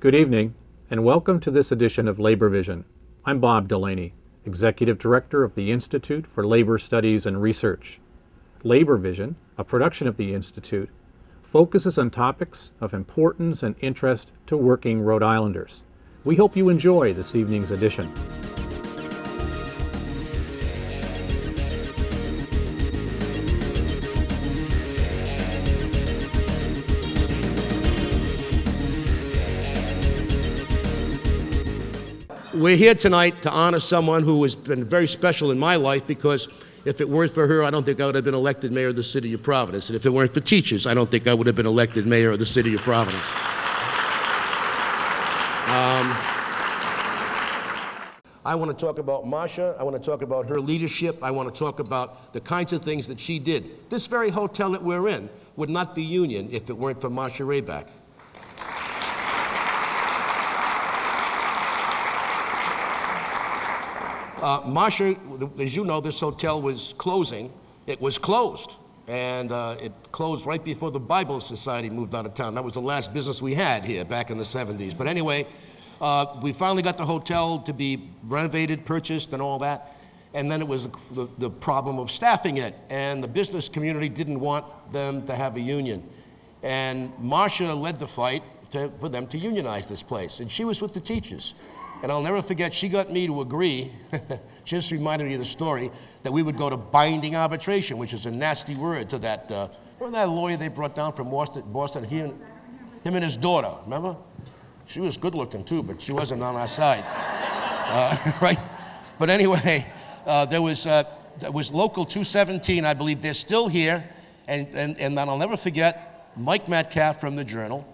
Good evening, and welcome to this edition of Labor Vision. I'm Bob Delaney, Executive Director of the Institute for Labor Studies and Research. Labor Vision, a production of the Institute, focuses on topics of importance and interest to working Rhode Islanders. We hope you enjoy this evening's edition. We're here tonight to honor someone who has been very special in my life, because if it weren't for her, I don't think I would have been elected mayor of the city of Providence. And if it weren't for teachers, I don't think I would have been elected mayor of the city of Providence. I want to talk about Marcia. I want to talk about her leadership. I want to talk about the kinds of things that she did. This very hotel that we're in would not be union if it weren't for Marcia Reback. Marcia, as you know, this hotel was closing. It was closed, and it closed right before the Bible Society moved out of town. That was the last business we had here back in the 70s. But anyway, we finally got the hotel to be renovated, purchased, and all that. And then it was the problem of staffing it, and the business community didn't want them to have a union. And Marcia led the fight for them to unionize this place, and she was with the teachers. And I'll never forget, she got me to agree, she just reminded me of the story, that we would go to binding arbitration, which is a nasty word to that, remember that lawyer they brought down from Boston, him and his daughter, remember? She was good looking too, but she wasn't on our side, right? But anyway, there was Local 217, I believe, they're still here, and then I'll never forget, Mike Metcalf from the Journal,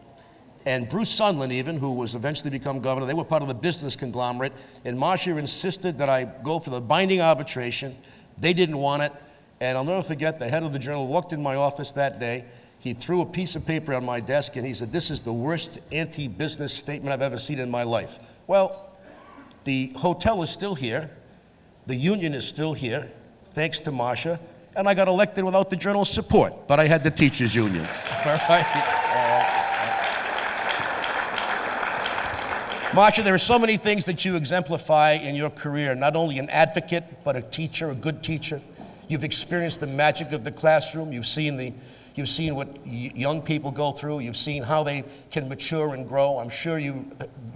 and Bruce Sunland even, who was eventually become governor, they were part of the business conglomerate, and Marcia insisted that I go for the binding arbitration. They didn't want it, and I'll never forget, the head of the Journal walked in my office that day. He threw a piece of paper on my desk, and he said, "This is the worst anti-business statement I've ever seen in my life." Well, the hotel is still here. The union is still here, thanks to Marcia, and I got elected without the Journal's support, but I had the teachers' union. All right? Marcia, there are so many things that you exemplify in your career, not only an advocate, but a teacher, a good teacher. You've experienced the magic of the classroom. You've seen what young people go through. You've seen how they can mature and grow. I'm sure you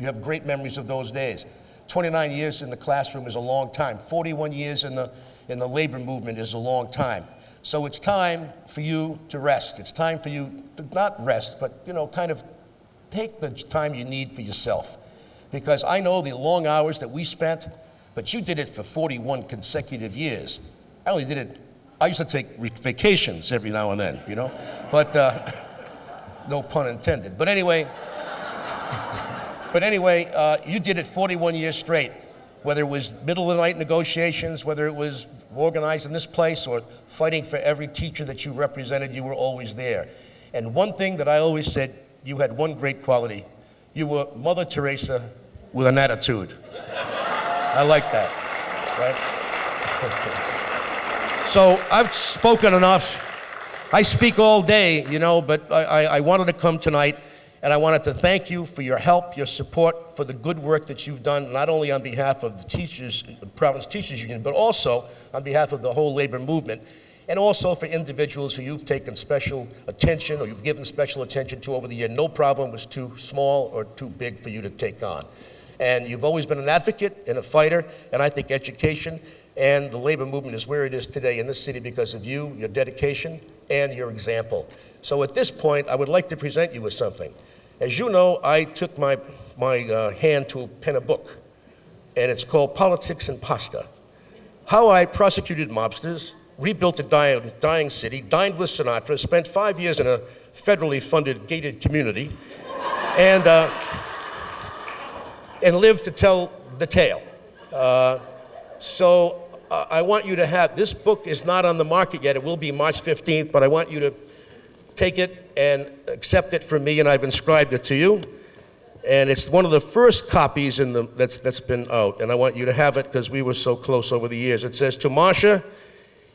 have great memories of those days. 29 years in the classroom is a long time. 41 years in the labor movement is a long time. So it's time for you to rest. It's time for you to not rest, but kind of take the time you need for yourself. Because I know the long hours that we spent, but you did it for 41 consecutive years. I used to take vacations every now and then, but no pun intended. But anyway, you did it 41 years straight, whether it was middle of the night negotiations, whether it was organizing this place or fighting for every teacher that you represented, you were always there. And one thing that I always said, you had one great quality. You were Mother Teresa with an attitude. I like that, right? So I've spoken enough. I speak all day, but I wanted to come tonight, and I wanted to thank you for your help, your support, for the good work that you've done, not only on behalf of the teachers, the Providence Teachers Union, but also on behalf of the whole labor movement, and also for individuals who you've taken special attention, or you've given special attention to over the year. No problem was too small or too big for you to take on. And you've always been an advocate and a fighter, and I think education and the labor movement is where it is today in this city because of you, your dedication, and your example. So at this point, I would like to present you with something. As you know, I took my hand to pen a book, and it's called Politics and Pasta: How I Prosecuted Mobsters, Rebuilt a Dying City, Dined with Sinatra, Spent 5 years in a federally funded gated community, and lived to tell the tale. So I want you to have, this book is not on the market yet. It will be March 15th, but I want you to take it and accept it from me, and I've inscribed it to you. And it's one of the first copies that's been out, and I want you to have it because we were so close over the years. It says, "To Marcia,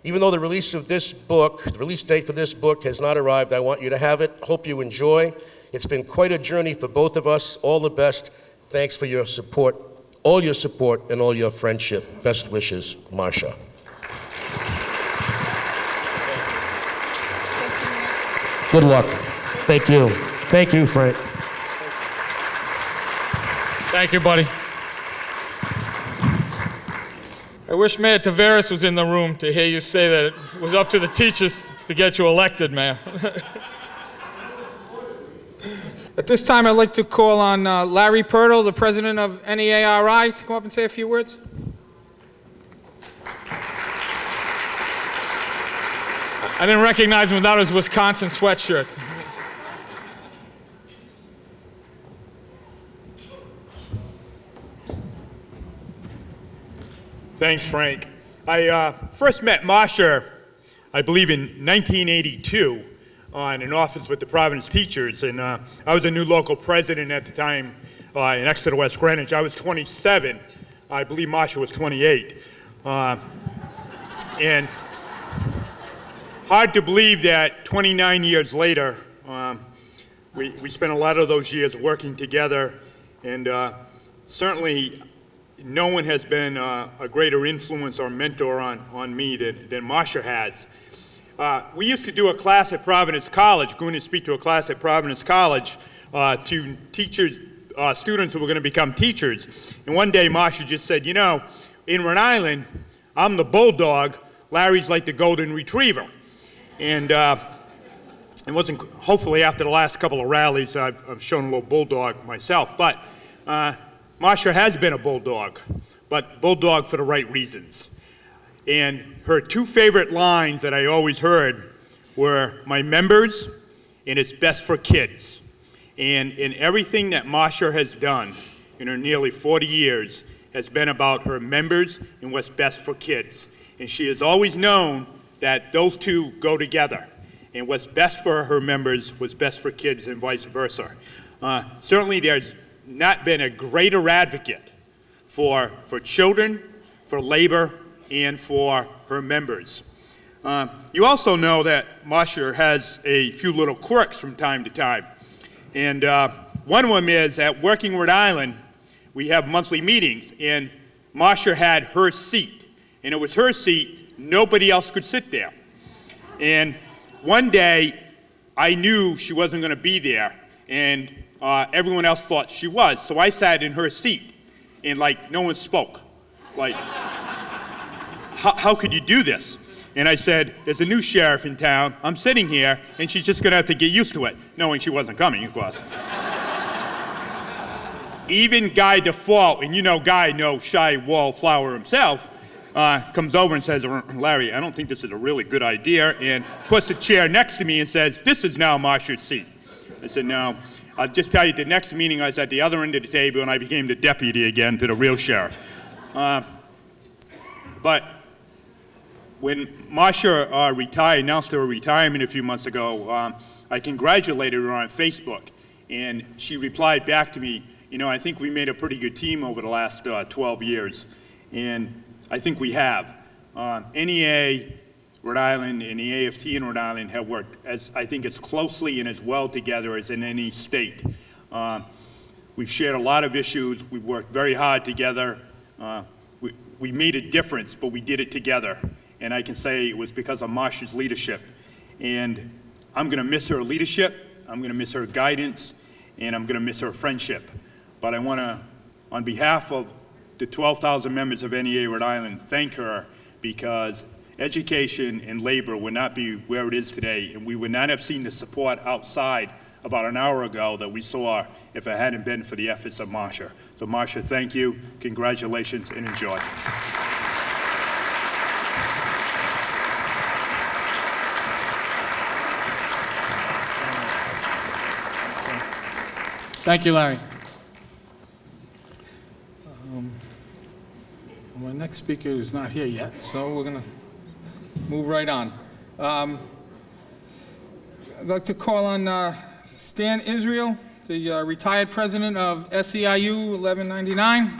even though the release date for this book has not arrived, I want you to have it. Hope you enjoy. It's been quite a journey for both of us. All the best. Thanks for your support, all your support, and all your friendship. Best wishes, Marcia. Good luck. Thank you. Thank you, Frank. Thank you, buddy. I wish Mayor Taveras was in the room to hear you say that it was up to the teachers to get you elected, Mayor. At this time, I'd like to call on Larry Pirtle, the president of NEARI, to come up and say a few words. I didn't recognize him without his Wisconsin sweatshirt. Thanks, Frank. I first met Marcia, I believe, in 1982 in an office with the Providence teachers, and I was a new local president at the time in Exeter, West Greenwich. I was 27. I believe Marcia was 28. And hard to believe that 29 years later, we spent a lot of those years working together, and certainly no one has been a greater influence or mentor on me than Marcia has. We used to do a class at Providence College, going to speak to a class at Providence College to teachers, students who were going to become teachers. And one day Marcia just said, you know, in Rhode Island, I'm the bulldog, Larry's like the golden retriever. And it wasn't, hopefully after the last couple of rallies, I've shown a little bulldog myself. But Marcia has been a bulldog, but bulldog for the right reasons. And her two favorite lines that I always heard were, my members, and it's best for kids. And in everything that Marcia has done in her nearly 40 years has been about her members and what's best for kids. And she has always known that those two go together. And what's best for her members was best for kids and vice versa. Certainly there's not been a greater advocate for children, for labor, and for her members. You also know that Marcia has a few little quirks from time to time. And one of them is at Working Rhode Island, we have monthly meetings, and Marcia had her seat. And it was her seat, nobody else could sit there. And one day, I knew she wasn't going to be there, and everyone else thought she was. So I sat in her seat, and like, no one spoke. Like, how could you do this? And I said, there's a new sheriff in town, I'm sitting here, and she's just gonna have to get used to it, knowing she wasn't coming, of course. Even Guy Default, and you know Guy, no shy wallflower himself, comes over and says, Larry, I don't think this is a really good idea, and puts a chair next to me and says, this is now Marcia's seat. I said, no. I'll just tell you, the next meeting I was at the other end of the table and I became the deputy again to the real sheriff. But when Marcia announced her retirement a few months ago, I congratulated her on Facebook, and she replied back to me, you know, I think we made a pretty good team over the last 12 years, and I think we have. NEA, Rhode Island, and the AFT in Rhode Island have worked, I think, as closely and as well together as in any state. We've shared a lot of issues. We've worked very hard together. We made a difference, but we did it together. And I can say it was because of Marcia's leadership. And I'm going to miss her leadership, I'm going to miss her guidance, and I'm going to miss her friendship. But I want to, on behalf of the 12,000 members of NEA Rhode Island, thank her, because education and labor would not be where it is today, and we would not have seen the support outside about an hour ago that we saw if it hadn't been for the efforts of Marcia. So Marcia, thank you, congratulations, and enjoy. Thank you, Larry. My next speaker is not here yet, so we're going to move right on. I'd like to call on Stan Israel, the retired president of SEIU 1199,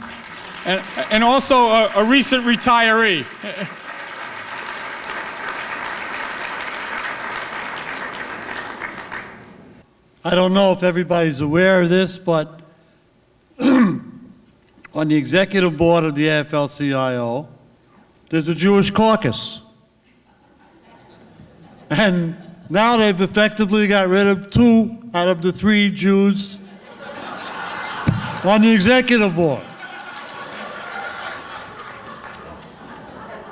and also a recent retiree. I don't know if everybody's aware of this, but on the executive board of the AFL-CIO, there's a Jewish caucus. And now they've effectively got rid of 2 out of the 3 Jews on the executive board.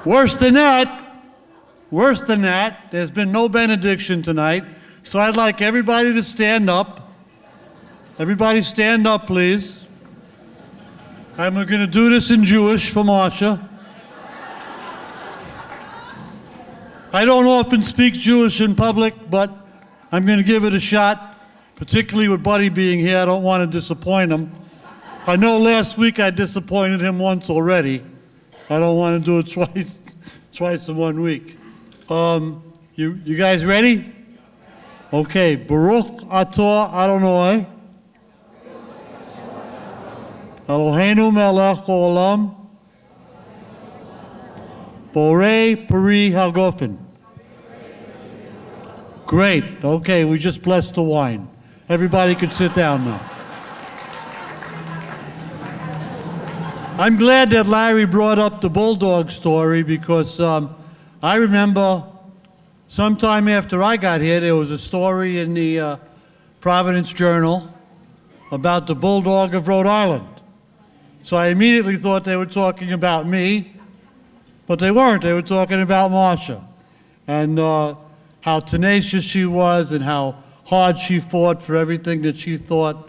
Worse than that, there's been no benediction tonight, so I'd like everybody to stand up. Everybody stand up, please. I'm going to do this in Jewish for Marcia. I don't often speak Jewish in public, but I'm going to give it a shot, particularly with Buddy being here. I don't want to disappoint him. I know last week I disappointed him once already. I don't want to do it twice in 1 week. You guys ready? Okay. Baruch atah Adonai, Eloheinu melech haolam, borei peri hagofen. Great. Okay, we just blessed the wine. Everybody can sit down now. I'm glad that Larry brought up the Bulldog story because I remember sometime after I got here, there was a story in the Providence Journal about the Bulldog of Rhode Island. So I immediately thought they were talking about me, but they weren't. They were talking about Marcia and how tenacious she was and how hard she fought for everything that she thought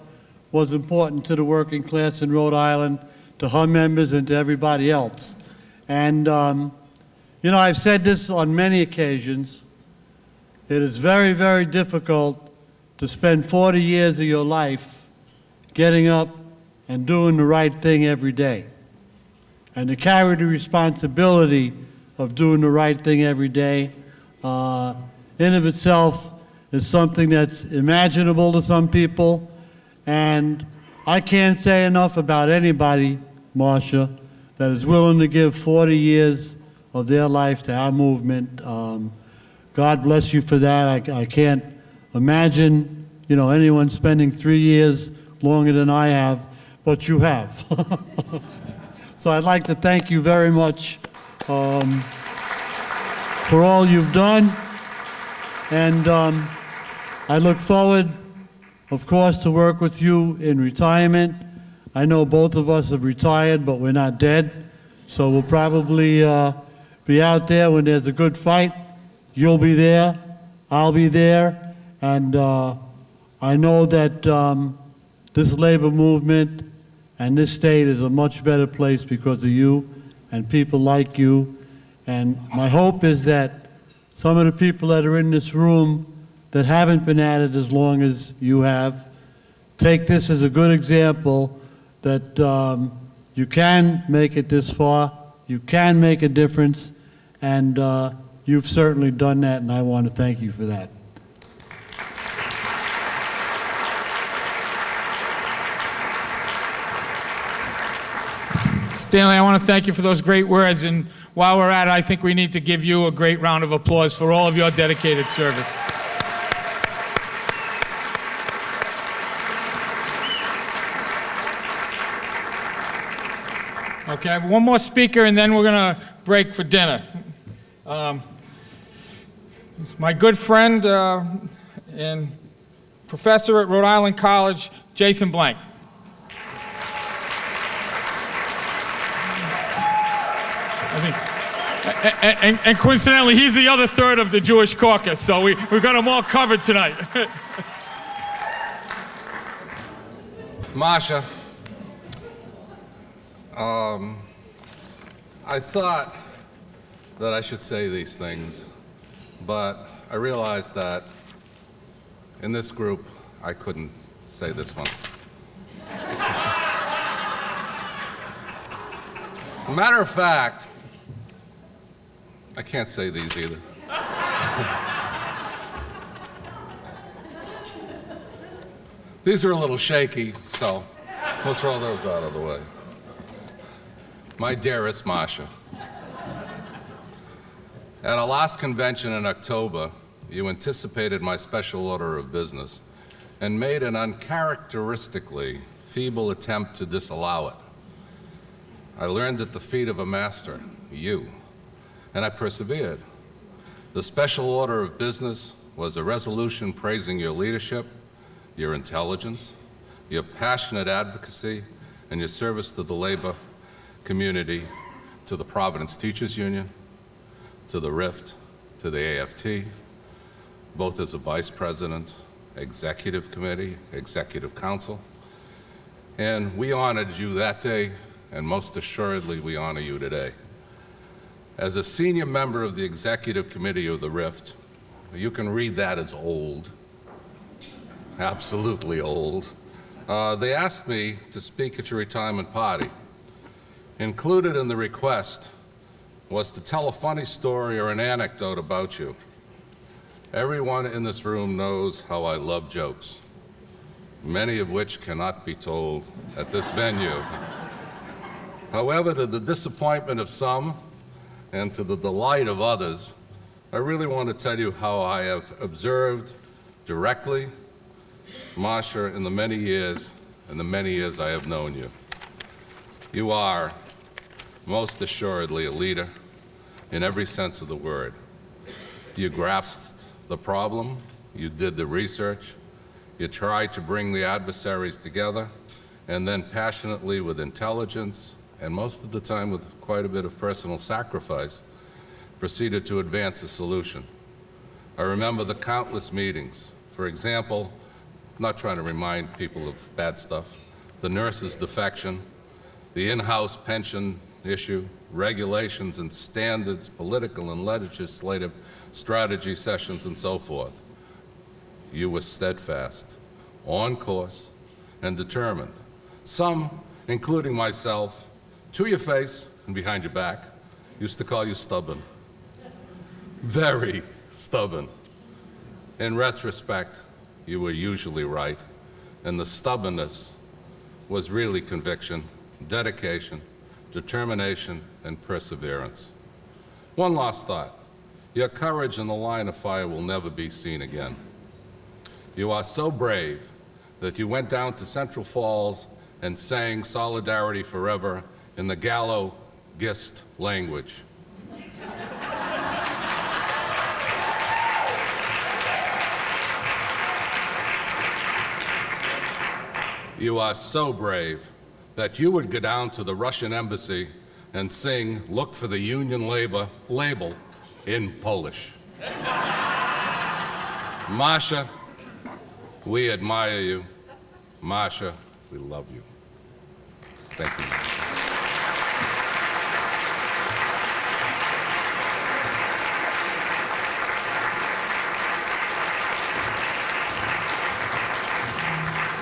was important to the working class in Rhode Island, to her members and to everybody else. And, you know, I've said this on many occasions. It is very, very difficult to spend 40 years of your life getting up and doing the right thing every day. And to carry the responsibility of doing the right thing every day, in of itself, is something that's imaginable to some people. And I can't say enough about anybody, Marcia, that is willing to give 40 years of their life to our movement. God bless you for that. I can't imagine, you know, anyone spending 3 years longer than I have, but you have. So I'd like to thank you very much for all you've done. And I look forward, of course, to work with you in retirement. I know both of us have retired, but we're not dead. So we'll probably be out there when there's a good fight. You'll be there, I'll be there, and I know that this labor movement and this state is a much better place because of you and people like you. And my hope is that some of the people that are in this room that haven't been at it as long as you have, take this as a good example that you can make it this far, you can make a difference, and you've certainly done that, and I want to thank you for that. Stanley, I want to thank you for those great words, and while we're at it, I think we need to give you a great round of applause for all of your dedicated service. Okay, I have one more speaker, and then we're going to break for dinner. My good friend and professor at Rhode Island College, Jason Blank. And coincidentally, he's the other third of the Jewish caucus, so we've got them all covered tonight. Marcia, I thought that I should say these things, but I realized that in this group, I couldn't say this one. As a matter of fact, I can't say these either. These are a little shaky, so we'll throw those out of the way. My dearest Marcia, at our last convention in October, you anticipated my special order of business and made an uncharacteristically feeble attempt to disallow it. I learned at the feet of a master, you, and I persevered. The special order of business was a resolution praising your leadership, your intelligence, your passionate advocacy, and your service to the labor community, to the Providence Teachers Union, to the RIFT, to the AFT, both as a vice president, executive committee, executive council. And we honored you that day, and most assuredly we honor you today. As a senior member of the executive committee of the RIFT, you can read that as old, absolutely old. They asked me to speak at your retirement party. Included in the request was to tell a funny story or an anecdote about you. Everyone in this room knows how I love jokes, many of which cannot be told at this venue. However, to the disappointment of some and to the delight of others, I really want to tell you how I have observed directly Marcia in the many years I have known you. You are most assuredly a leader in every sense of the word. You grasped the problem, you did the research, you tried to bring the adversaries together, and then passionately, with intelligence, and most of the time with quite a bit of personal sacrifice, proceeded to advance a solution. I remember the countless meetings. For example, I'm not trying to remind people of bad stuff, the nurses' defection, the in-house pension issue, regulations and standards, political and legislative strategy sessions, and so forth. You were steadfast, on course, and determined. Some, including myself, to your face and behind your back, used to call you stubborn. Very stubborn. In retrospect, you were usually right, and the stubbornness was really conviction, dedication, determination, and perseverance. One last thought. Your courage in the line of fire will never be seen again. You are so brave that you went down to Central Falls and sang Solidarity Forever in the Gallo Gist language. You are so brave that you would go down to the Russian embassy and sing "Look for the Union label in Polish. Marcia, we admire you. Marcia, we love you. Thank you.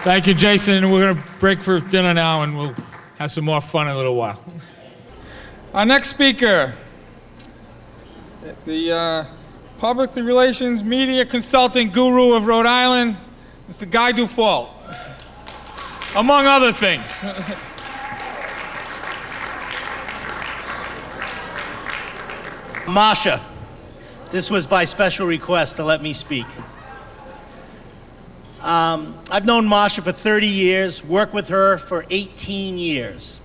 Thank you, Jason. We're going to break for dinner now, and we'll have some more fun in a little while. Our next speaker, the public relations media consulting guru of Rhode Island, Mr. Guy Dufault, among other things. Marcia, this was by special request to let me speak. I've known Marcia for 30 years, worked with her for 18 years.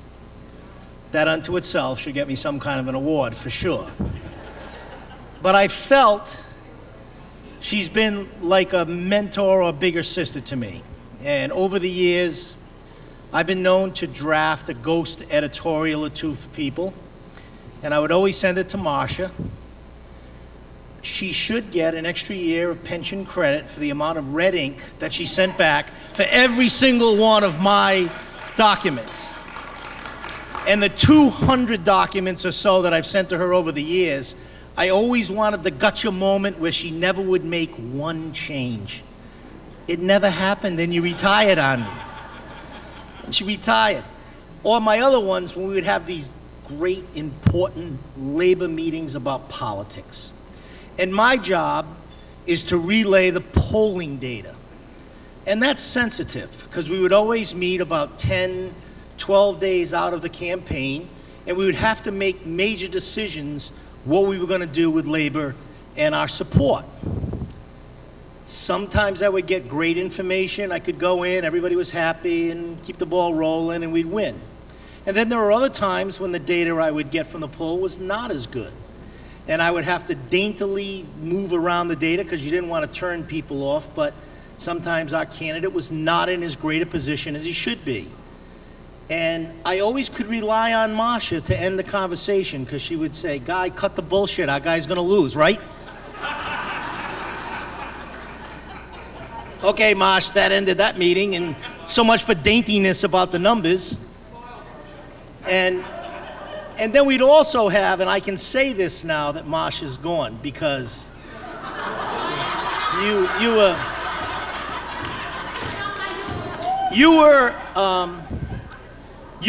That unto itself should get me some kind of an award, for sure. But I felt she's been like a mentor or bigger sister to me. And over the years, I've been known to draft a ghost editorial or two for people, and I would always send it to Marcia. She should get an extra year of pension credit for the amount of red ink that she sent back for every single one of my documents. And the 200 documents or so that I've sent to her over the years, I always wanted the gotcha moment where she never would make one change. It never happened, and you retired on me. And she retired. Or my other ones, when we would have these great, important labor meetings about politics. And my job is to relay the polling data. And that's sensitive, because we would always meet about 10, 12 days out of the campaign, and we would have to make major decisions what we were going to do with labor and our support. Sometimes I would get great information. I could go in, everybody was happy, and keep the ball rolling, and we'd win. And then there were other times when the data I would get from the poll was not as good. And I would have to daintily move around the data because you didn't want to turn people off, but sometimes our candidate was not in as great a position as he should be. And I always could rely on Marcia to end the conversation because she would say, "Guy, cut the bullshit, our guy's gonna lose, right?" Okay, Marsh, that ended that meeting, and so much for daintiness about the numbers. And then we'd also have, and I can say this now that Marsh is gone, because you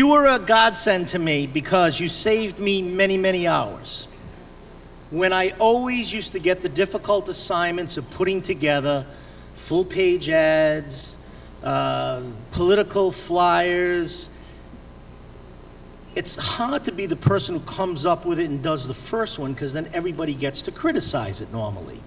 were a godsend to me because you saved me many, many hours. When I always used to get the difficult assignments of putting together full-page ads, political flyers, it's hard to be the person who comes up with it and does the first one because then everybody gets to criticize it normally.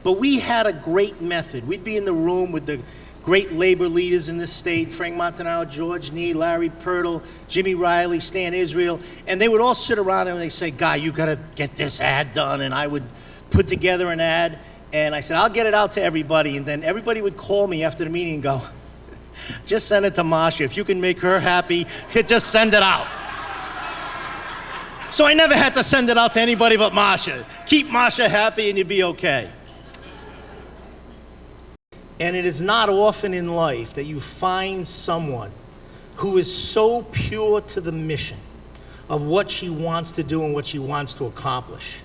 But we had a great method. We'd be in the room with the great labor leaders in this state, Frank Montanaro, George Nee, Larry Pirtle, Jimmy Riley, Stan Israel, and they would all sit around and they'd say, "Guy, you gotta get this ad done," and I would put together an ad, and I said, "I'll get it out to everybody," and then everybody would call me after the meeting and go, "Just send it to Marcia. If you can make her happy, just send it out." So I never had to send it out to anybody but Marcia. Keep Marcia happy and you'll be okay. And it is not often in life that you find someone who is so pure to the mission of what she wants to do and what she wants to accomplish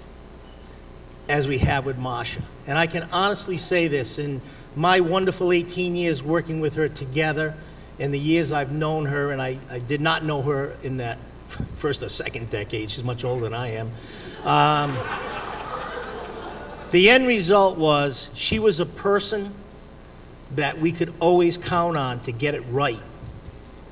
as we have with Marcia. And I can honestly say this, in my wonderful 18 years working with her together, in the years I've known her, and I did not know her in that first or second decade, she's much older than I am. The end result was she was a person that we could always count on to get it right.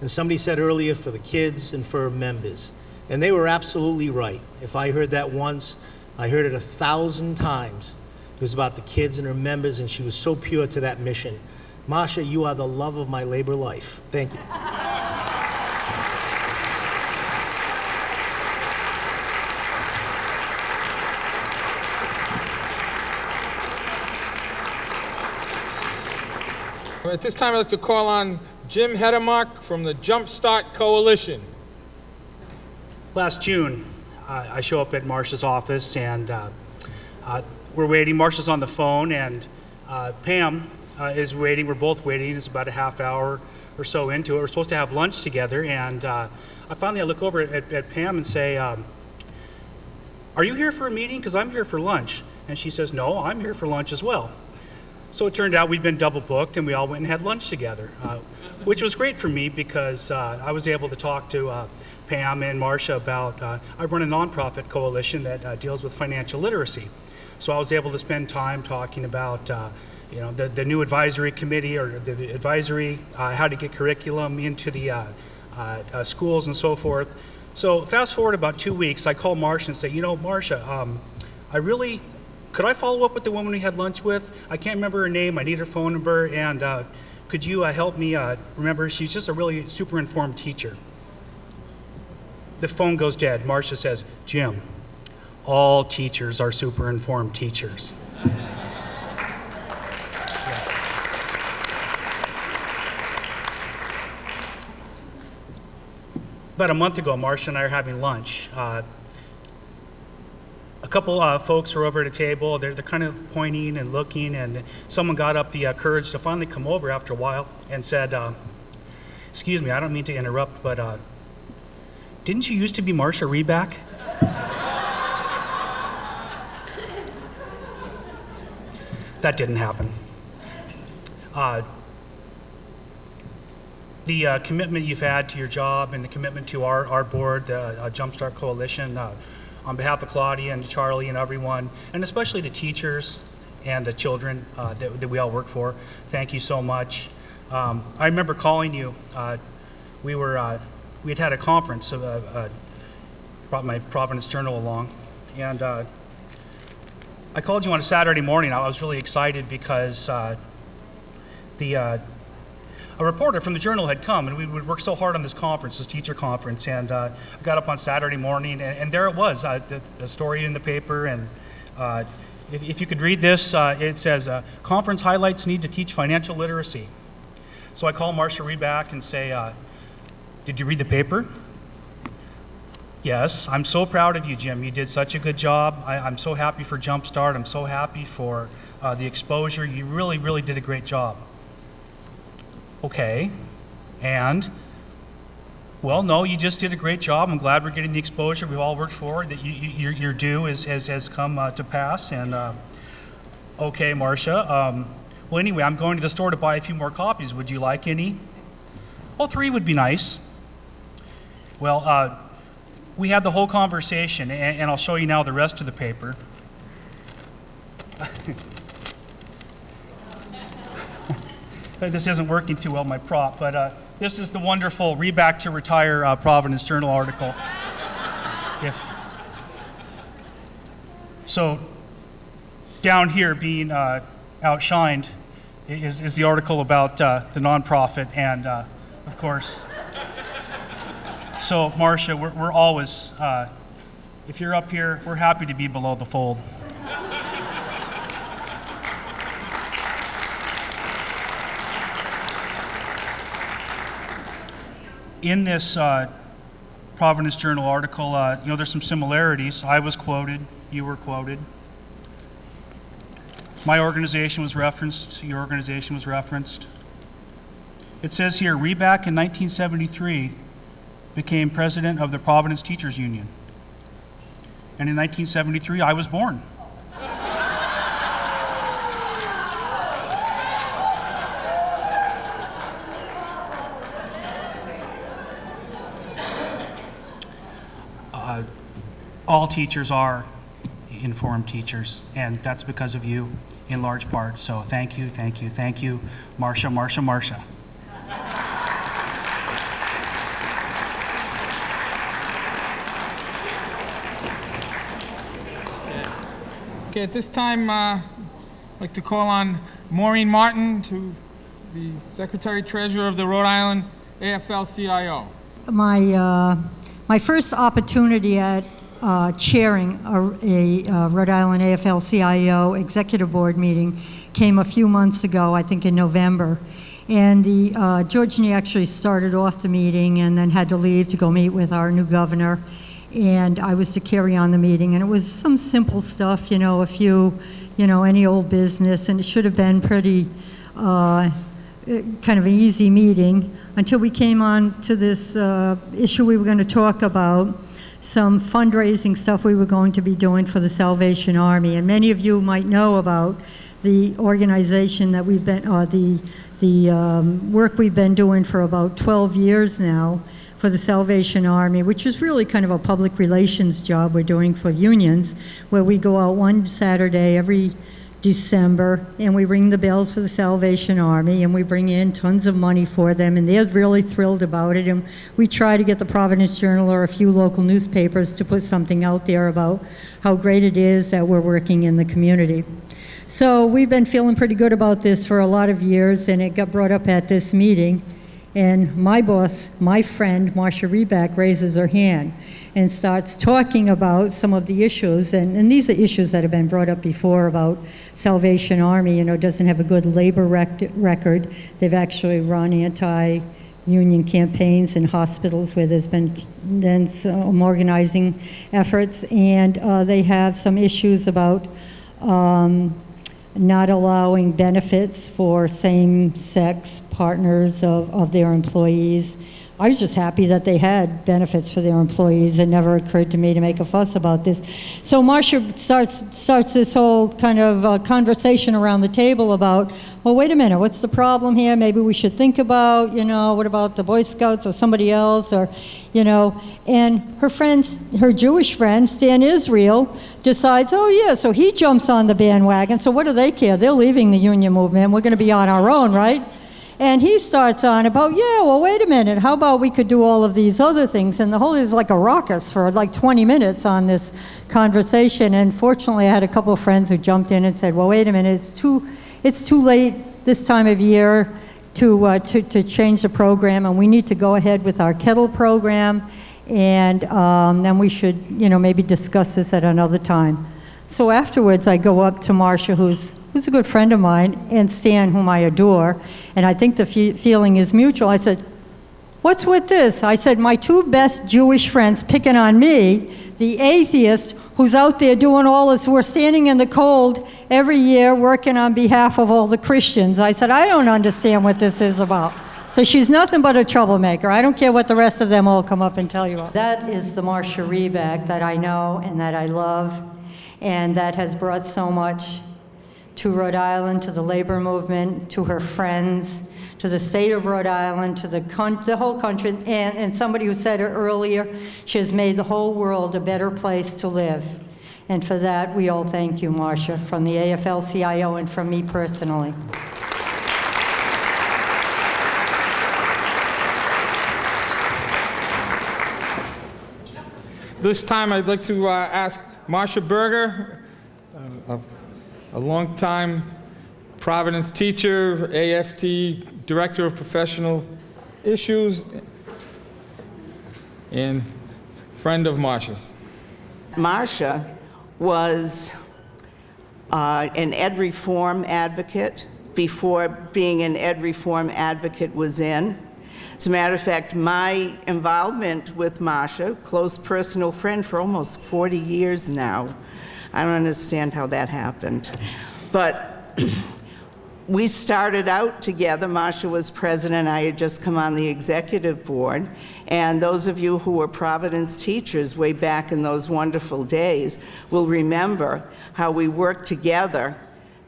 And somebody said earlier, for the kids and for her members. And they were absolutely right. If I heard that once, I heard it 1,000 times. It was about the kids and her members, and she was so pure to that mission. Marcia, you are the love of my labor life. Thank you. At this time, I'd like to call on Jim Hedemark from the Jumpstart Coalition. Last June, I show up at Marcia's office, and we're waiting. Marcia's on the phone, and Pam is waiting. We're both waiting. It's about a half hour or so into it. We're supposed to have lunch together, and I look over at Pam and say, "Are you here for a meeting? Because I'm here for lunch." And she says, "No, I'm here for lunch as well." So it turned out we'd been double booked, and we all went and had lunch together, which was great for me because I was able to talk to Pam and Marcia about, I run a nonprofit coalition that deals with financial literacy. So I was able to spend time talking about the new advisory committee, or the advisory, how to get curriculum into the schools and so forth. So fast forward about 2 weeks, I call Marcia and say, "Marcia, could I follow up with the woman we had lunch with? I can't remember her name. I need her phone number, and could you help me remember? She's just a really super informed teacher." The phone goes dead. Marcia says, "Jim, all teachers are super informed teachers." About a month ago, Marcia and I are having lunch. A couple folks were over at a table. They're kind of pointing and looking, and someone got up the courage to finally come over after a while and said, "Excuse me, I don't mean to interrupt, but didn't you used to be Marcia Reback?" That didn't happen. The commitment you've had to your job and the commitment to our board, the Jumpstart Coalition, on behalf of Claudia and Charlie and everyone, and especially the teachers and the children that we all work for, thank you so much. I remember calling you. We had had a conference. Brought my Providence Journal along, and I called you on a Saturday morning. I was really excited because a reporter from the Journal had come, and we would work so hard on this conference, this teacher conference, and I got up on Saturday morning, and there it was, the story in the paper, and if you could read this, it says, conference highlights need to teach financial literacy. So I call Marcia Reback and say, did you read the paper? Yes, I'm so proud of you, Jim. You did such a good job. I'm so happy for Jumpstart. I'm so happy for the exposure. You really, really did a great job. Okay, and? Well, no, you just did a great job. I'm glad we're getting the exposure we've all worked for, that your due has come to pass. And okay, Marcia. Well, anyway, I'm going to the store to buy a few more copies. Would you like any? Well, 3 would be nice. Well, we had the whole conversation, and I'll show you now the rest of the paper. This isn't working too well, my prop, but this is the wonderful Reback to Retire Providence Journal article. So down here being outshined is the article about the nonprofit, and of course, so Marcia, we're always, if you're up here, we're happy to be below the fold. In this Providence Journal article, there's some similarities. I was quoted, you were quoted. My organization was referenced, your organization was referenced. It says here, Reback in 1973 became president of the Providence Teachers Union. And in 1973, I was born. All teachers are informed teachers, and that's because of you in large part. So thank you, thank you, thank you, Marcia, Marcia, Marcia. Okay, at this time, I'd like to call on Maureen Martin, to the Secretary-Treasurer of the Rhode Island AFL-CIO. My first opportunity at chairing a Rhode Island AFL-CIO Executive Board meeting came a few months ago, I think in November. And Georgini actually started off the meeting and then had to leave to go meet with our new governor. And I was to carry on the meeting. And it was some simple stuff, a few, any old business. And it should have been pretty kind of an easy meeting until we came on to this issue we were going to talk about, some fundraising stuff we were going to be doing for the Salvation Army. And many of you might know about the organization that we've been, the work we've been doing for about 12 years now for the Salvation Army, which is really kind of a public relations job we're doing for unions, where we go out one Saturday every December and we ring the bells for the Salvation Army and we bring in tons of money for them, and they're really thrilled about it. And we try to get the Providence Journal or a few local newspapers to put something out there about how great it is that we're working in the community. So we've been feeling pretty good about this for a lot of years, and it got brought up at this meeting. And my boss, my friend, Marcia Reback, raises her hand and starts talking about some of the issues. And these are issues that have been brought up before about Salvation Army, doesn't have a good labor record. They've actually run anti-union campaigns in hospitals where there's been then some organizing efforts. And they have some issues about not allowing benefits for same-sex partners of their employees. I was just happy that they had benefits for their employees. It never occurred to me to make a fuss about this. So Marcia starts this whole kind of conversation around the table about, well, wait a minute, what's the problem here? Maybe we should think about, what about the Boy Scouts or somebody else, or, and her Jewish friend, Stan Israel, decides, oh yeah, so he jumps on the bandwagon. So what do they care? They're leaving the union movement. We're going to be on our own, right? And he starts on about, yeah, well, wait a minute, how about we could do all of these other things? And the whole is like a ruckus for like 20 minutes on this conversation. And fortunately, I had a couple of friends who jumped in and said, well, wait a minute, it's too late this time of year to change the program, and we need to go ahead with our kettle program, and then we should, maybe discuss this at another time. So afterwards, I go up to Marcia, who's a good friend of mine, and Stan, whom I adore, and I think the feeling is mutual. I said, what's with this? I said, my two best Jewish friends picking on me, the atheist who's out there doing all this, we're standing in the cold every year working on behalf of all the Christians. I said, I don't understand what this is about. So she's nothing but a troublemaker. I don't care what the rest of them all come up and tell you about. That is the Marcia Reback that I know and that I love, and that has brought so much to Rhode Island, to the labor movement, to her friends, to the state of Rhode Island, to the whole country, and somebody who said it earlier, she has made the whole world a better place to live. And for that, we all thank you, Marcia, from the AFL-CIO and from me personally. This time, I'd like to ask Marcia Berger, a longtime Providence teacher, AFT Director of Professional Issues, and friend of Marcia's. Marcia was an ed reform advocate before being an ed reform advocate was in. As a matter of fact, my involvement with Marcia, close personal friend for almost 40 years now. I don't understand how that happened. But we started out together. Marcia was president. I had just come on the executive board. And those of you who were Providence teachers way back in those wonderful days will remember how we worked together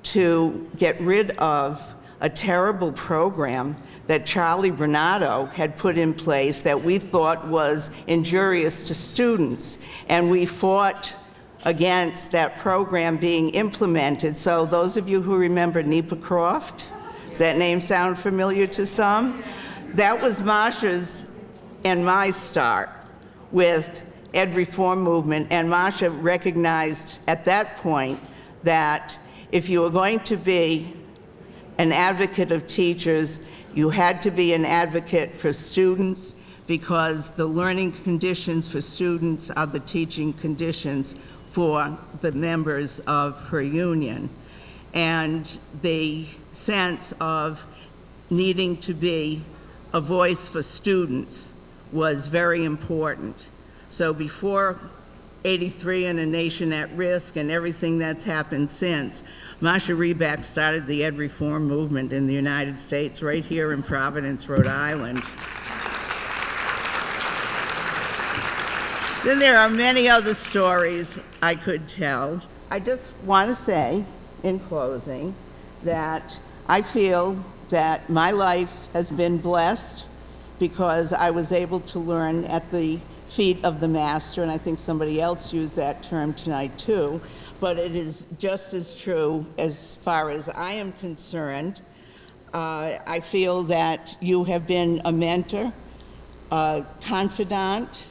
to get rid of a terrible program that Charlie Bernardo had put in place that we thought was injurious to students. And we fought against that program being implemented. So those of you who remember Nepa Croft, does that name sound familiar to some? That was Marcia's and my start with ed reform movement, and Marcia recognized at that point that if you were going to be an advocate of teachers, you had to be an advocate for students, because the learning conditions for students are the teaching conditions for the members of her union. And the sense of needing to be a voice for students was very important. So before 83 and A Nation at Risk and everything that's happened since, Marcia Reback started the ed reform movement in the United States right here in Providence, Rhode Island. Then there are many other stories I could tell. I just want to say, in closing, that I feel that my life has been blessed because I was able to learn at the feet of the master, and I think somebody else used that term tonight too, but it is just as true as far as I am concerned. I feel that you have been a mentor, a confidant,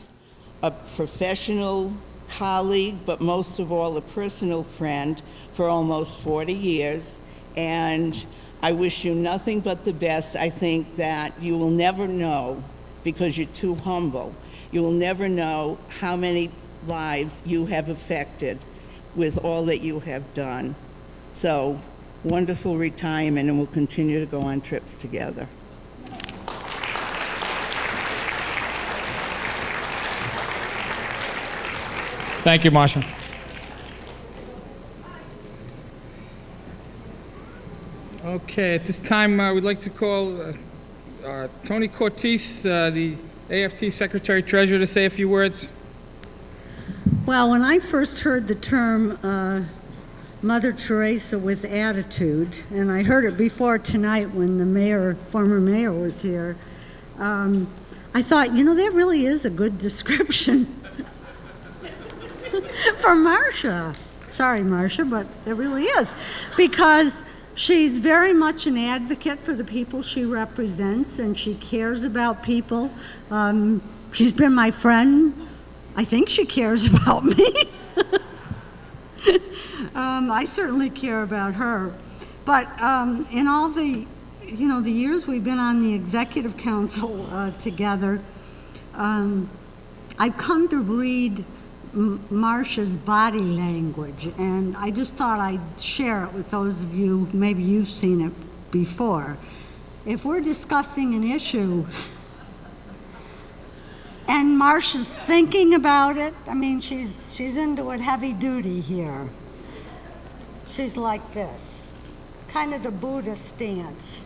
a professional colleague, but most of all a personal friend for almost 40 years, and I wish you nothing but the best. I think that you will never know, because you're too humble, you will never know how many lives you have affected with all that you have done. So, wonderful retirement, and we'll continue to go on trips together. Thank you, Marcia. Okay, at this time, we'd like to call Tony Cortese, the AFT Secretary-Treasurer, to say a few words. Well, when I first heard the term Mother Teresa with attitude, and I heard it before tonight when the former mayor was here, I thought, that really is a good description for Marcia. Sorry, Marcia, but it really is. Because She's very much an advocate for the people she represents, and she cares about people. She's been my friend. I think she cares about me. I certainly care about her. But in all the, the years we've been on the executive council together, I've come to read Marcia's body language, and I just thought I'd share it with those of you, maybe you've seen it before. If we're discussing an issue and Marcia's thinking about it, I mean, she's into it heavy duty here. She's like this, kind of the Buddha stance.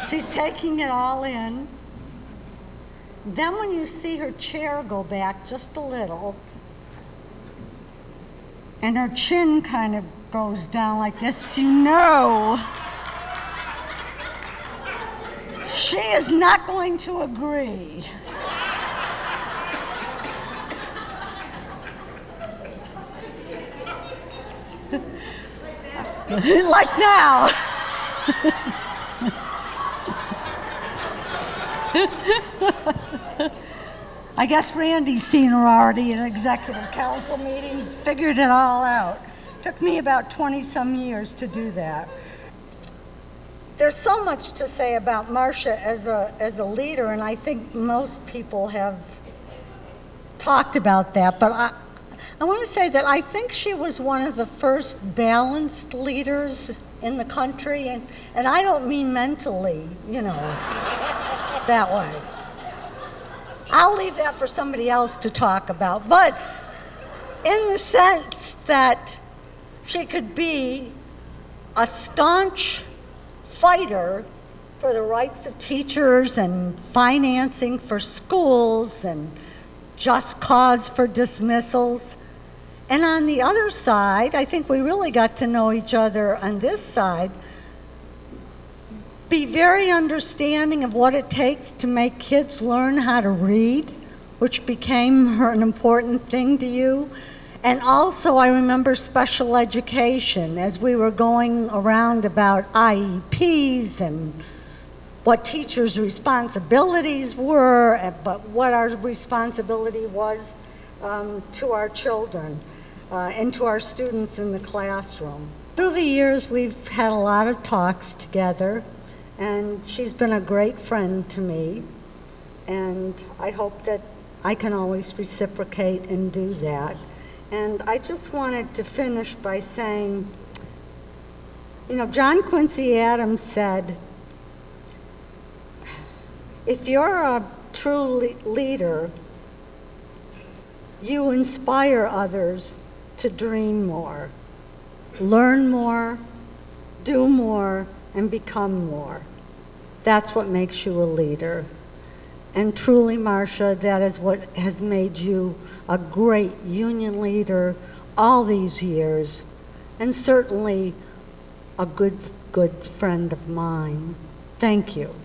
She's taking it all in. Then when you see her chair go back just a little, and her chin kind of goes down like this, you know she is not going to agree. Like now. I guess Randy's seen her already in executive council meetings, figured it all out. Took me about 20-some years to do that. There's so much to say about Marcia as a leader, and I think most people have talked about that, but I want to say that I think she was one of the first balanced leaders in the country, and I don't mean mentally, that way. I'll leave that for somebody else to talk about, but in the sense that she could be a staunch fighter for the rights of teachers and financing for schools and just cause for dismissals. And on the other side, I think we really got to know each other on this side, be very understanding of what it takes to make kids learn how to read, which became an important thing to you. And also, I remember special education as we were going around about IEPs and what teachers' responsibilities were, but what our responsibility was to our children and to our students in the classroom. Through the years, we've had a lot of talks together, and she's been a great friend to me, and I hope that I can always reciprocate and do that. And I just wanted to finish by saying, John Quincy Adams said, if you're a true leader, you inspire others to dream more, learn more, do more, and become more. That's what makes you a leader. And truly, Marcia, that is what has made you a great union leader all these years, and certainly a good friend of mine. Thank you.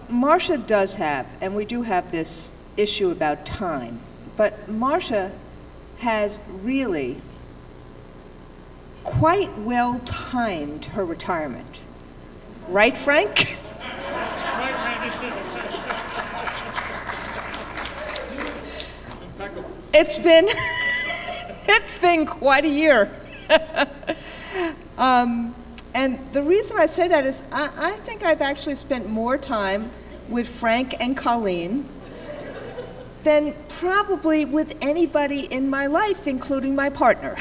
Marcia does have, and we do have this issue about time, but Marcia has really quite well timed her retirement. Right, Frank? It's been quite a year. And the reason I say that is I think I've actually spent more time with Frank and Colleen than probably with anybody in my life, including my partner.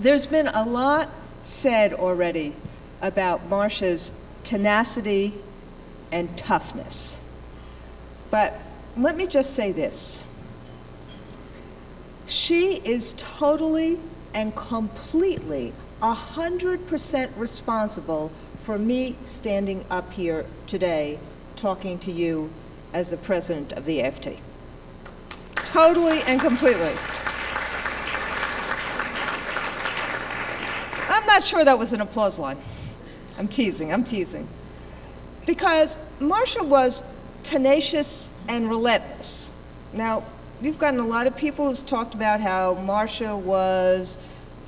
There's been a lot said already about Marcia's tenacity and toughness. But let me just say this. She is totally and completely 100% responsible for me standing up here today talking to you as the president of the AFT. Totally and completely. I'm not sure that was an applause line. I'm teasing, I'm teasing. Because Marcia was tenacious and relentless. Now, you've gotten a lot of people who's talked about how Marcia was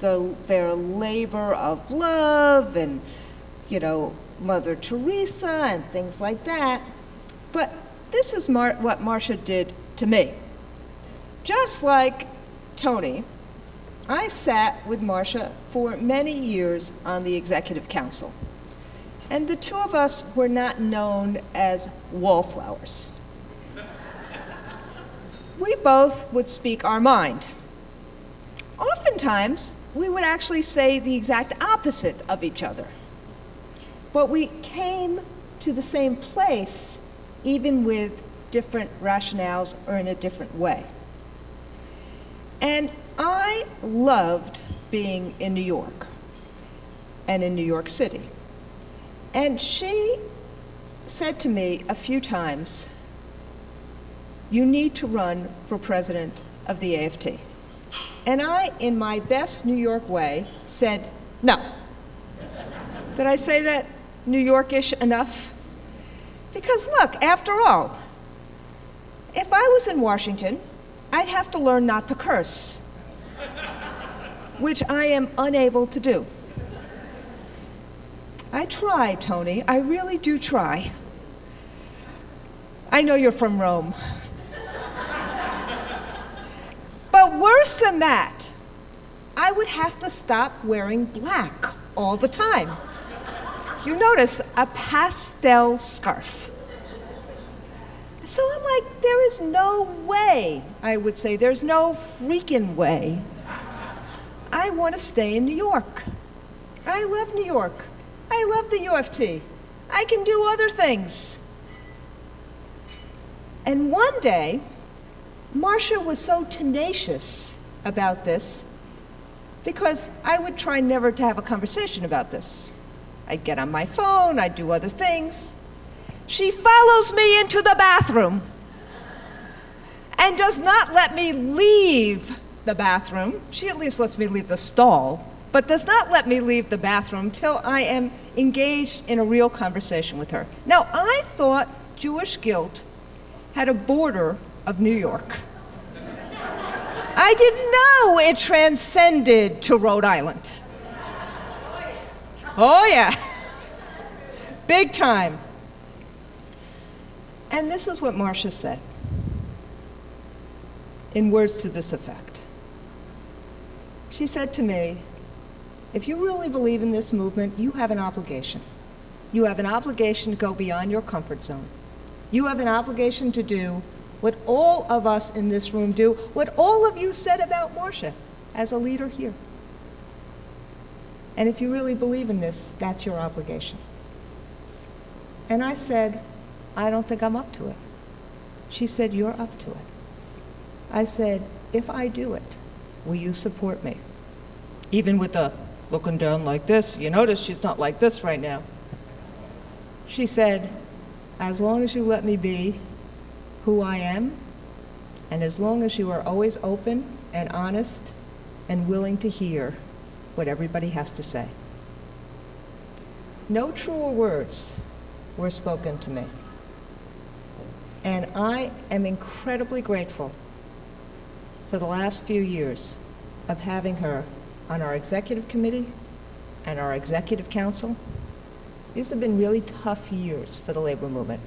their labor of love and, you know, Mother Teresa and things like that. But this is what Marcia did to me. Just like Tony, I sat with Marcia for many years on the Executive Council. And the two of us were not known as wallflowers. We both would speak our mind. Oftentimes, we would actually say the exact opposite of each other. But we came to the same place, even with different rationales or in a different way. And I loved being in New York and in New York City. And she said to me a few times, "You need to run for president of the AFT." And I, in my best New York way, said, "No." Did I say that New Yorkish enough? Because look, after all, if I was in Washington, I'd have to learn not to curse, which I am unable to do. I try, Tony. I really do try. I know you're from Rome. But worse than that, I would have to stop wearing black all the time. You notice, a pastel scarf. So I'm like, there is no way, I would say, there's no freaking way. I want to stay in New York. I love New York. I love the UFT. I can do other things. And one day, Marcia was so tenacious about this because I would try never to have a conversation about this. I'd get on my phone, I'd do other things. She follows me into the bathroom and does not let me leave the bathroom. She at least lets me leave the stall, but does not let me leave the bathroom till I am engaged in a real conversation with her. Now, I thought Jewish guilt had a border of New York. I didn't know it transcended to Rhode Island. Oh yeah, big time. And this is what Marcia said, in words to this effect. She said to me, "If you really believe in this movement, you have an obligation. You have an obligation to go beyond your comfort zone. You have an obligation to do what all of us in this room do, what all of you said about Marcia as a leader here. And if you really believe in this, that's your obligation." And I said, "I don't think I'm up to it." She said, "You're up to it." I said, "If I do it, will you support me?" Even with the looking down like this, you notice she's not like this right now. She said, "As long as you let me be who I am, and as long as you are always open and honest and willing to hear what everybody has to say." No truer words were spoken to me. And I am incredibly grateful for the last few years of having her on our executive committee and our executive council. These have been really tough years for the labor movement.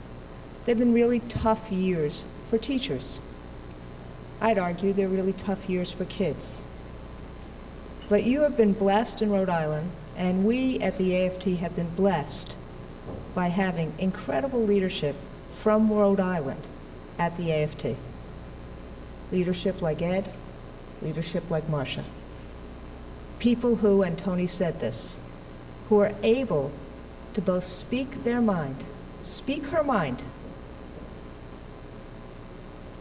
They've been really tough years for teachers. I'd argue they're really tough years for kids. But you have been blessed in Rhode Island, and we at the AFT have been blessed by having incredible leadership from Rhode Island at the AFT. Leadership like Ed, leadership like Marcia. People who, and Tony said this, who are able to both speak their mind, speak her mind,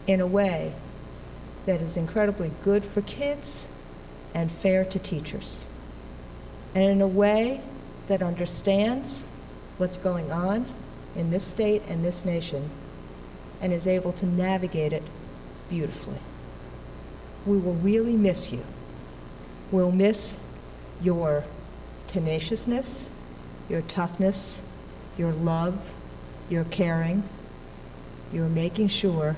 in a way that is incredibly good for kids and fair to teachers, and in a way that understands what's going on in this state and this nation and is able to navigate it beautifully. We will really miss you. We'll miss your tenaciousness, your toughness, your love, your caring, your making sure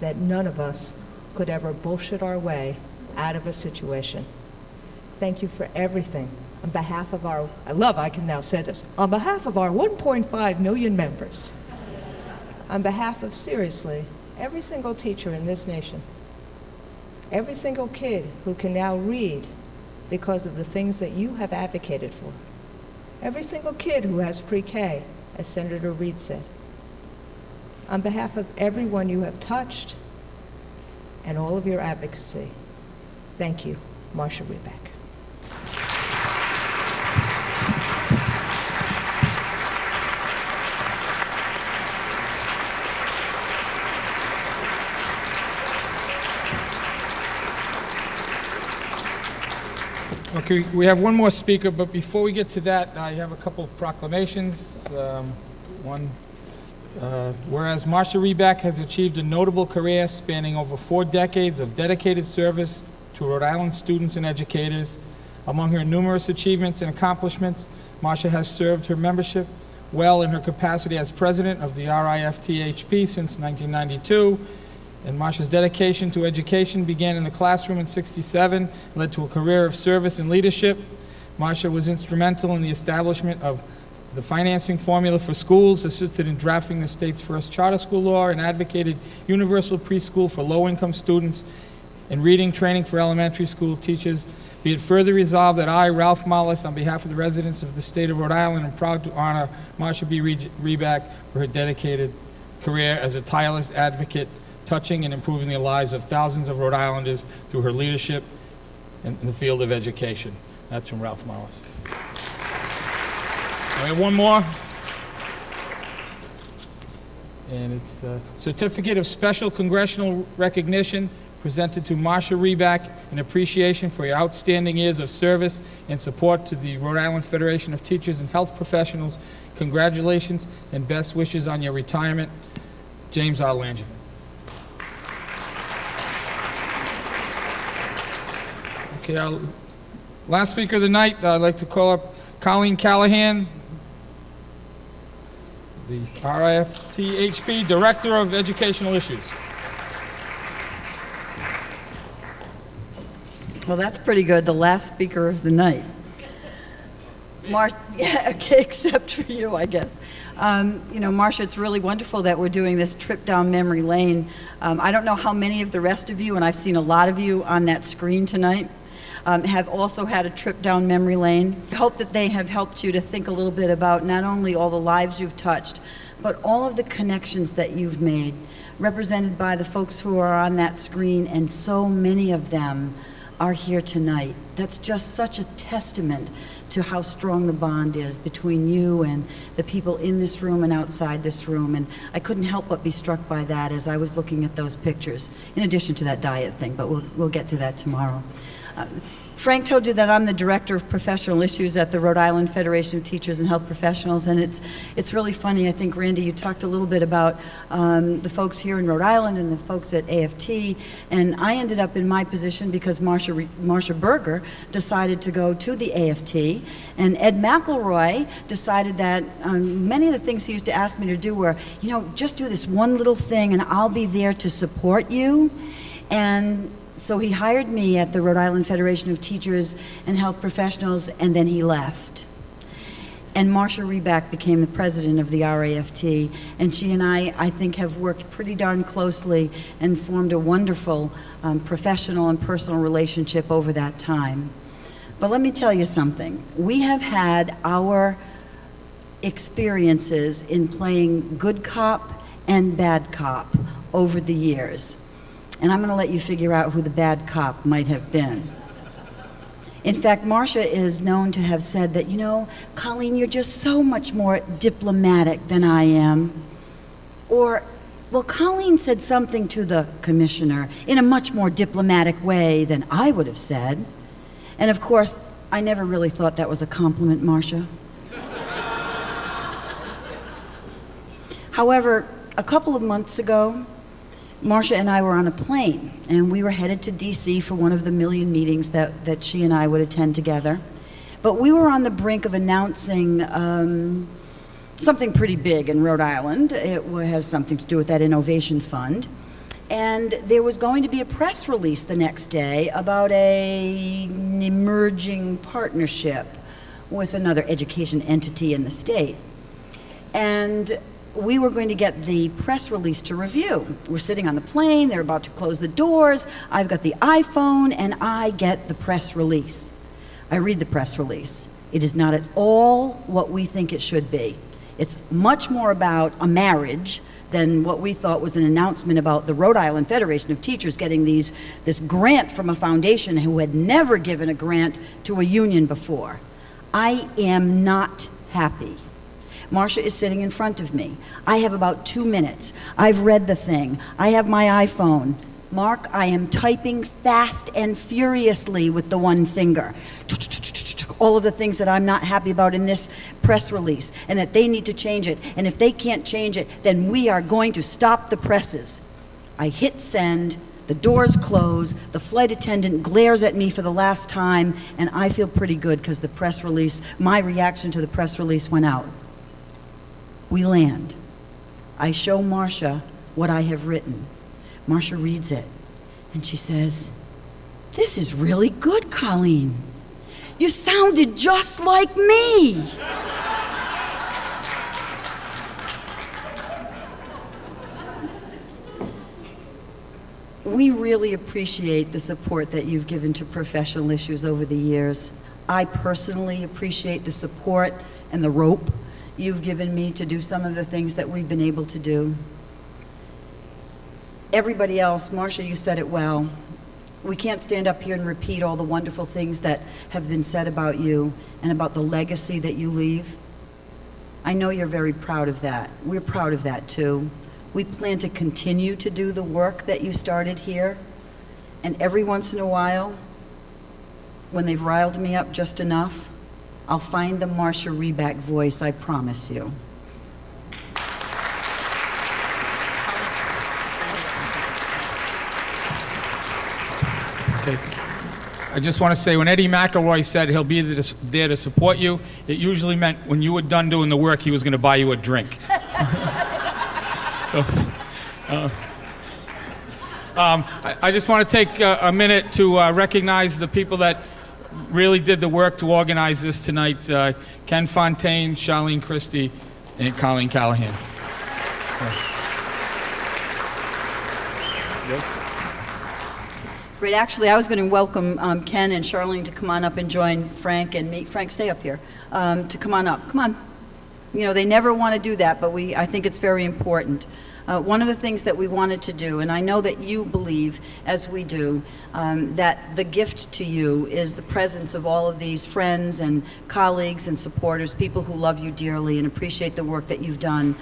that none of us could ever bullshit our way out of a situation. Thank you for everything. On behalf of our, I can now say this, on behalf of our 1.5 million members, on behalf of, seriously, every single teacher in this nation, every single kid who can now read because of the things that you have advocated for, every single kid who has pre-K, as Senator Reid said, on behalf of everyone you have touched and all of your advocacy, thank you, Marcia Reback. Okay, we have one more speaker, but before we get to that, I have a couple of proclamations. Whereas Marcia Reback has achieved a notable career spanning over 4 decades of dedicated service to Rhode Island students and educators. Among her numerous achievements and accomplishments, Marcia has served her membership well in her capacity as president of the RIFTHP since 1992. And Marcia's dedication to education began in the classroom in '67, led to a career of service and leadership. Marcia was instrumental in the establishment of the financing formula for schools, assisted in drafting the state's first charter school law, and advocated universal preschool for low-income students and reading training for elementary school teachers. Be it further resolved that I, Ralph Mollis, on behalf of the residents of the state of Rhode Island, am proud to honor Marcia B. Reback for her dedicated career as a tireless advocate, touching and improving the lives of thousands of Rhode Islanders through her leadership in the field of education. That's from Ralph Mollis. We have one more. And it's a certificate of special congressional recognition presented to Marcia Reback in appreciation for your outstanding years of service and support to the Rhode Island Federation of Teachers and Health Professionals. Congratulations and best wishes on your retirement. James R. Langevin. Okay, our last speaker of the night, I'd like to call up Colleen Callahan, the RIFTHP Director of Educational Issues. Well, that's pretty good, the last speaker of the night. Yeah, okay, except for you, I guess. You know, Marcia, it's really wonderful that we're doing this trip down memory lane. I don't know how many of the rest of you, and I've seen a lot of you on that screen tonight, have also had a trip down memory lane. I hope that they have helped you to think a little bit about not only all the lives you've touched, but all of the connections that you've made, represented by the folks who are on that screen, and so many of them are here tonight. That's just such a testament to how strong the bond is between you and the people in this room and outside this room. And I couldn't help but be struck by that as I was looking at those pictures, in addition to that diet thing, but we'll get to that tomorrow. Frank told you that I'm the Director of Professional Issues at the Rhode Island Federation of Teachers and Health Professionals, and it's really funny. I think, Randy, you talked a little bit about the folks here in Rhode Island and the folks at AFT, and I ended up in my position because Marcia Berger decided to go to the AFT, and Ed McElroy decided that many of the things he used to ask me to do were, you know, just do this one little thing and I'll be there to support you. And so he hired me at the Rhode Island Federation of Teachers and Health Professionals, and then he left. And Marcia Reback became the president of the RAFT, and she and I think, have worked pretty darn closely and formed a wonderful professional and personal relationship over that time. But let me tell you something. We have had our experiences in playing good cop and bad cop over the years. And I'm going to let you figure out who the bad cop might have been. In fact, Marcia is known to have said that, you know, Colleen, you're just so much more diplomatic than I am. Or, well, Colleen said something to the commissioner in a much more diplomatic way than I would have said. And of course, I never really thought that was a compliment, Marcia. However, a couple of months ago, Marcia and I were on a plane, and we were headed to D.C. for one of the million meetings that she and I would attend together. But we were on the brink of announcing something pretty big in Rhode Island. It has something to do with that Innovation Fund. And there was going to be a press release the next day about an emerging partnership with another education entity in the state. And we were going to get the press release to review. We're sitting on the plane, they're about to close the doors, I've got the iPhone, and I get the press release. I read the press release. It is not at all what we think it should be. It's much more about a marriage than what we thought was an announcement about the Rhode Island Federation of Teachers getting this grant from a foundation who had never given a grant to a union before. I am not happy. Marcia is sitting in front of me. I have about 2 minutes. I've read the thing. I have my iPhone. Mark, I am typing fast and furiously with the one finger. All of the things that I'm not happy about in this press release, and that they need to change it. And if they can't change it, then we are going to stop the presses. I hit send. The doors close, the flight attendant glares at me for the last time, and I feel pretty good because the press release, my reaction to the press release went out. We land. I show Marcia what I have written. Marcia reads it, and she says, "This is really good, Colleen. You sounded just like me." We really appreciate the support that you've given to professional issues over the years. I personally appreciate the support and the rope you've given me to do some of the things that we've been able to do. Everybody else, Marcia, you said it well. We can't stand up here and repeat all the wonderful things that have been said about you and about the legacy that you leave. I know you're very proud of that. We're proud of that too. We plan to continue to do the work that you started here, and every once in a while, when they've riled me up just enough, I'll find the Marcia Reback voice, I promise you. Okay. I just want to say, when Eddie McElroy said he'll be there to support you, it usually meant when you were done doing the work, he was going to buy you a drink. So, I just want to take a minute to recognize the people that really did the work to organize this tonight. Ken Fontaine, Charlene Christie, and Colleen Callahan. Great. Actually, I was going to welcome Ken and Charlene to come on up and join Frank and me. Frank, stay up here. To come on up. Come on. You know, they never want to do that, but I think it's very important. One of the things that we wanted to do, and I know that you believe, as we do, that the gift to you is the presence of all of these friends and colleagues and supporters, people who love you dearly and appreciate the work that you've done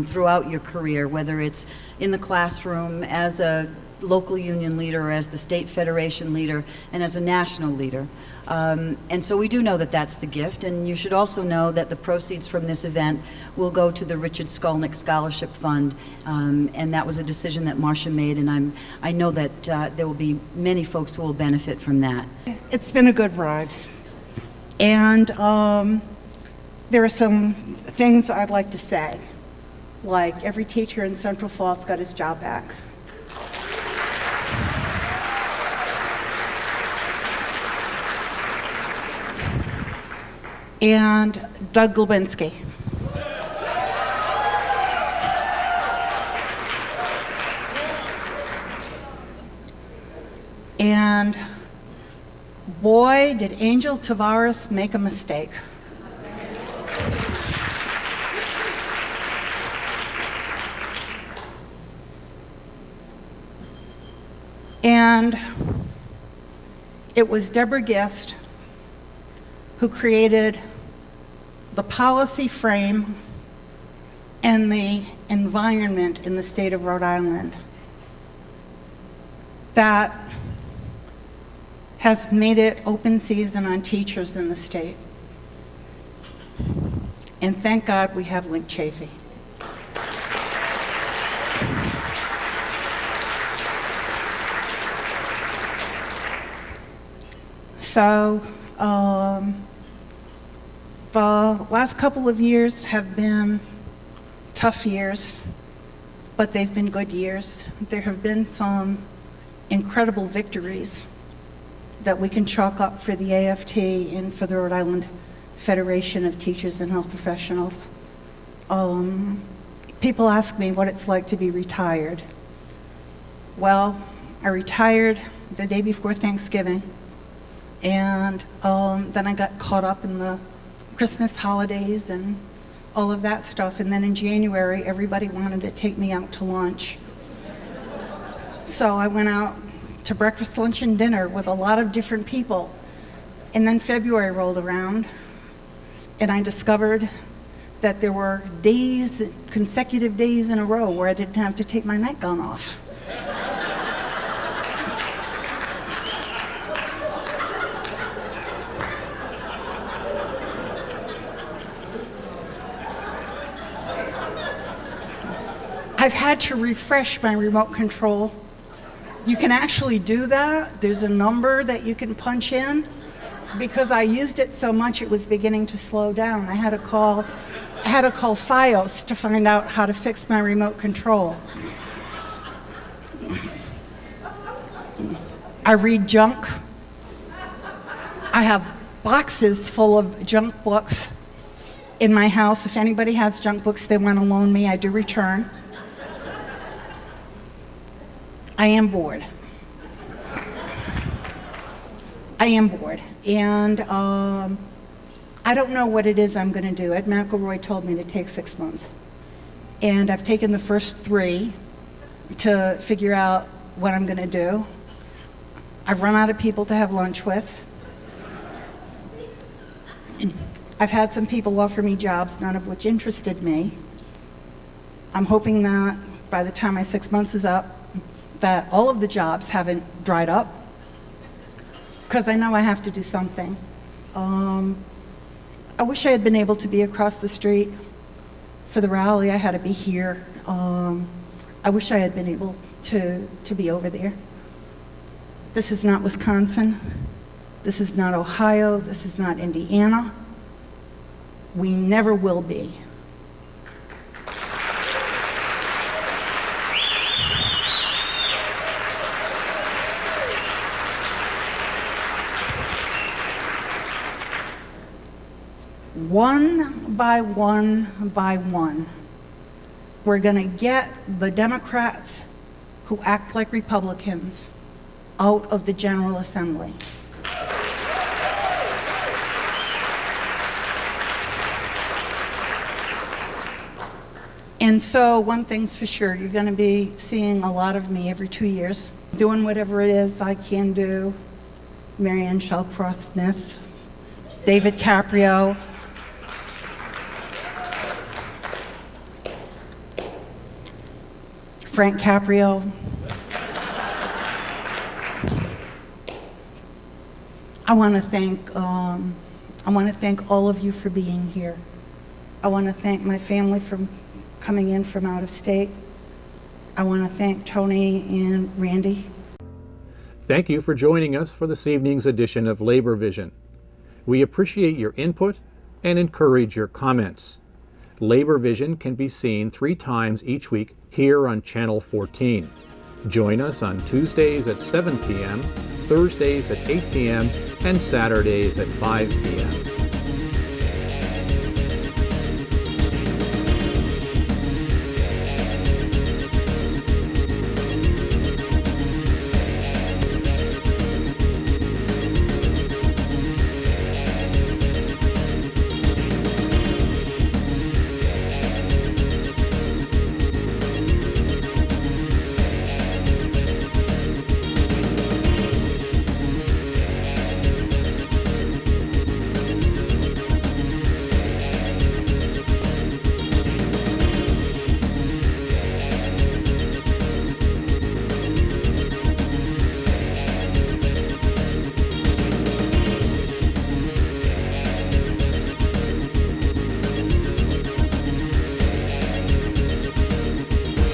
throughout your career, whether it's in the classroom, as a local union leader, as the state federation leader, and as a national leader. And so we do know that that's the gift, and you should also know that the proceeds from this event will go to the Richard Skolnick Scholarship Fund, and that was a decision that Marcia made, and I know that there will be many folks who will benefit from that. It's been a good ride, and there are some things I'd like to say, like every teacher in Central Falls got his job back. And Doug Glubinski. And boy, did Angel Tavares make a mistake. And it was Deborah Gist who created the policy frame and the environment in the state of Rhode Island that has made it open season on teachers in the state. And thank God we have Link Chafee. So, The last couple of years have been tough years, but they've been good years. There have been some incredible victories that we can chalk up for the AFT and for the Rhode Island Federation of Teachers and Health Professionals. People ask me what it's like to be retired. Well, I retired the day before Thanksgiving, and then I got caught up in the Christmas holidays and all of that stuff, and then in January, everybody wanted to take me out to lunch. So I went out to breakfast, lunch, and dinner with a lot of different people, and then February rolled around, and I discovered that there were days, consecutive days in a row where I didn't have to take my nightgown off. I've had to refresh my remote control. You can actually do that. There's a number that you can punch in. Because I used it so much, it was beginning to slow down. I had to call FiOS to find out how to fix my remote control. I read junk. I have boxes full of junk books in my house. If anybody has junk books they want to loan me, I do return. I am bored. And I don't know what it is I'm going to do. Ed McElroy told me to take 6 months. And I've taken the first 3 to figure out what I'm going to do. I've run out of people to have lunch with. I've had some people offer me jobs, none of which interested me. I'm hoping that by the time my 6 months is up, that all of the jobs haven't dried up, because I know I have to do something. I wish I had been able to be across the street for the rally. I had to be here. I wish I had been able to be over there. This is not Wisconsin. This is not Ohio. This is not Indiana. We never will be. One by one, we're going to get the Democrats who act like Republicans out of the General Assembly. And so one thing's for sure, you're going to be seeing a lot of me every 2 years, doing whatever it is I can do. Marianne Shellcross-Smith, David Caprio, Frank Caprio. I want to thank all of you for being here. I want to thank my family for coming in from out of state. I want to thank Tony and Randy. Thank you for joining us for this evening's edition of Labor Vision. We appreciate your input and encourage your comments. Labor Vision can be seen 3 times each week here on Channel 14. Join us on Tuesdays at 7 p.m., Thursdays at 8 p.m., and Saturdays at 5 p.m.